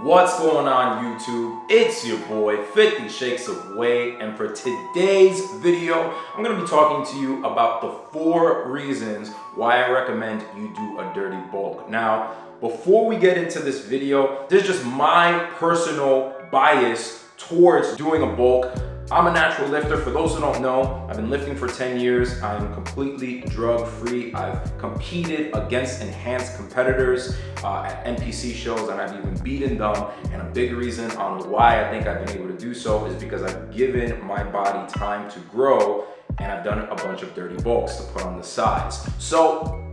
What's going on YouTube? It's your boy 50 Shakes of Whey, and for today's video I'm going to be talking to you about the 4 reasons why I recommend you do a dirty bulk. Now before we get into this video, this is just my personal bias towards doing a bulk. I'm a natural lifter. For those who don't know, I've been lifting for 10 years. I'm completely drug-free. I've competed against enhanced competitors at NPC shows, and I've even beaten them. And a big reason on why I think I've been able to do so is because I've given my body time to grow, and I've done a bunch of dirty bulks to put on the size. So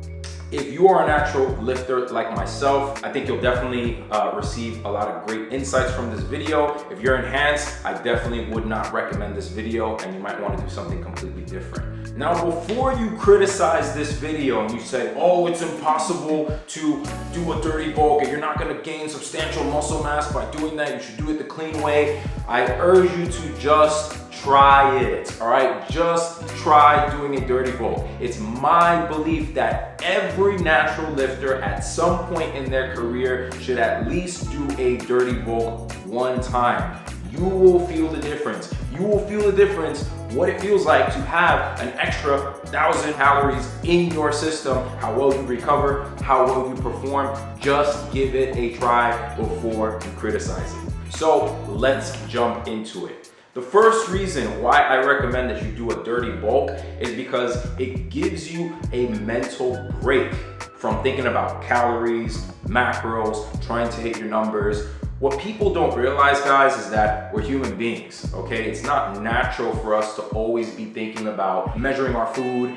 if you are a natural lifter like myself, I think you'll definitely receive a lot of great insights from this video. If you're enhanced, I definitely would not recommend this video, and you might want to do something completely different. Now, before you criticize this video and you say, oh, it's impossible to do a dirty bulk and you're not going to gain substantial muscle mass by doing that, you should do it the clean way, I urge you to just try it, all right? Just try doing a dirty bulk. It's my belief that every natural lifter at some point in their career should at least do a dirty bulk one time. You will feel the difference. You will feel the difference what it feels like to have an extra 1,000 calories in your system, how well you recover, how well you perform. Just give it a try before you criticize it. So let's jump into it. The first reason why I recommend that you do a dirty bulk is because it gives you a mental break from thinking about calories, macros, trying to hit your numbers. What people don't realize, guys, is that we're human beings, okay? It's not natural for us to always be thinking about measuring our food,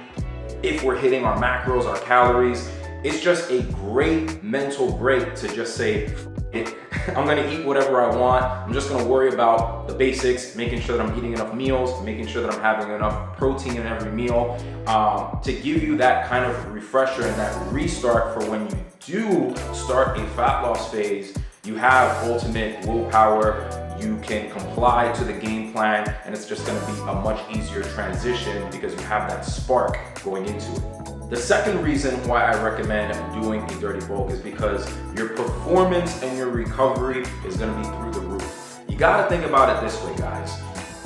if we're hitting our macros, our calories. It's just a great mental break to just say, I'm gonna eat whatever I want. I'm just gonna worry about the basics, making sure that I'm eating enough meals, making sure that I'm having enough protein in every meal, to give you that kind of refresher and that restart for when you do start a fat loss phase. You have ultimate willpower, you can comply to the game plan, and it's just gonna be a much easier transition because you have that spark going into it. The second reason why I recommend doing a dirty bulk is because your performance and your recovery is gonna be through the roof. You gotta think about it this way, guys.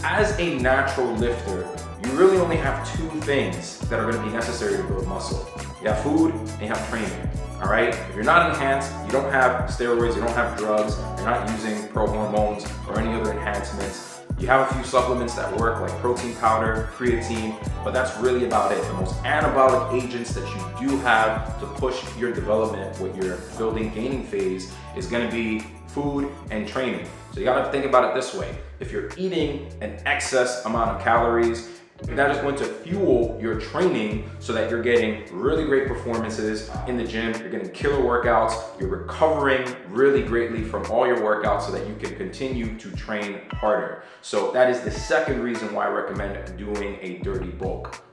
As a natural lifter, you really only have 2 things that are gonna be necessary to build muscle. You have food and you have training, all right? If you're not enhanced, you don't have steroids, you don't have drugs, you're not using pro hormones or any other enhancements. You have a few supplements that work, like protein powder, creatine, but that's really about it. The most anabolic agents that you do have to push your development with your building gaining phase is gonna be food and training. So you gotta think about it this way. If you're eating an excess amount of calories, that is going to fuel your training so that you're getting really great performances in the gym, you're getting killer workouts, you're recovering really greatly from all your workouts so that you can continue to train harder. So that is the second reason why I recommend doing a dirty bulk.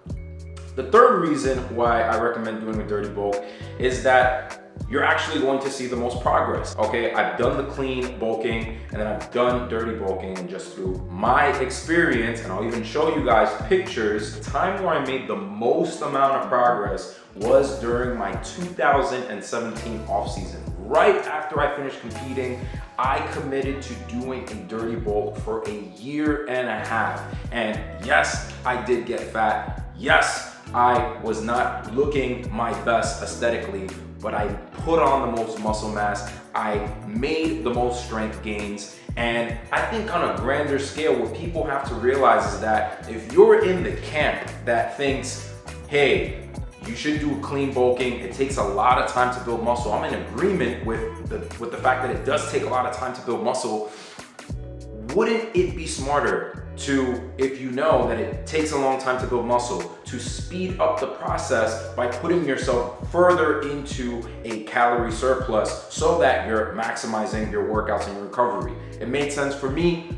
The third reason why I recommend doing a dirty bulk is that you're actually going to see the most progress, okay? I've done the clean bulking and then I've done dirty bulking, and just through my experience, and I'll even show you guys pictures, the time where I made the most amount of progress was during my 2017 off season. Right after I finished competing, I committed to doing a dirty bulk for 1.5 years. And yes, I did get fat. Yes, I was not looking my best aesthetically, but I put on the most muscle mass, I made the most strength gains, and I think on a grander scale, what people have to realize is that if you're in the camp that thinks, hey, you should do clean bulking, it takes a lot of time to build muscle. I'm in agreement with the fact that it does take a lot of time to build muscle. Wouldn't it be smarter to, if you know that it takes a long time to build muscle, to speed up the process by putting yourself further into a calorie surplus so that you're maximizing your workouts and your recovery? It made sense for me.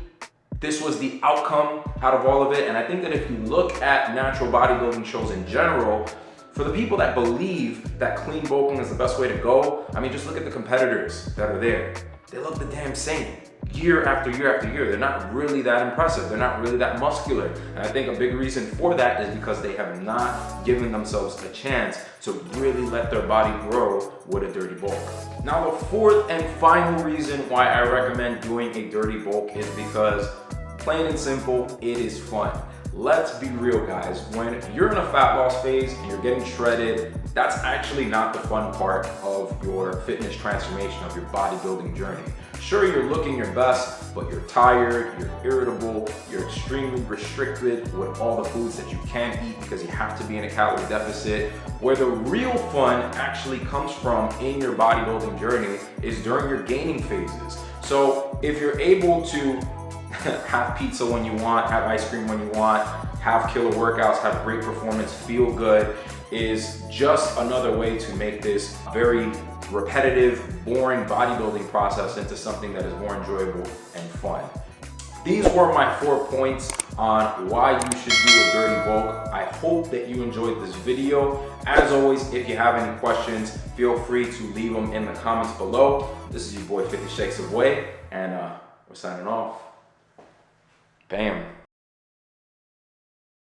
This was the outcome out of all of it. And I think that if you look at natural bodybuilding shows in general, for the people that believe that clean bulking is the best way to go, I mean, just look at the competitors that are there. They look the damn same. year after year after year. They're not really that impressive. They're not really that muscular. And I think a big reason for that is because they have not given themselves a chance to really let their body grow with a dirty bulk. Now, the fourth and final reason why I recommend doing a dirty bulk is because, plain and simple, it is fun. Let's be real, guys. When you're in a fat loss phase and you're getting shredded, that's actually not the fun part of your fitness transformation, of your bodybuilding journey. Sure, you're looking your best, but you're tired, you're irritable, you're extremely restricted with all the foods that you can't eat because you have to be in a calorie deficit. Where the real fun actually comes from in your bodybuilding journey is during your gaining phases. So if you're able to have pizza when you want, have ice cream when you want, have killer workouts, have great performance, feel good, is just another way to make this very repetitive, boring bodybuilding process into something that is more enjoyable and fun. These were my 4 points on why you should do a dirty bulk. I hope that you enjoyed this video. As always, if you have any questions, feel free to leave them in the comments below. This is your boy 50 Shakes of Whey, and we're signing off. Bam.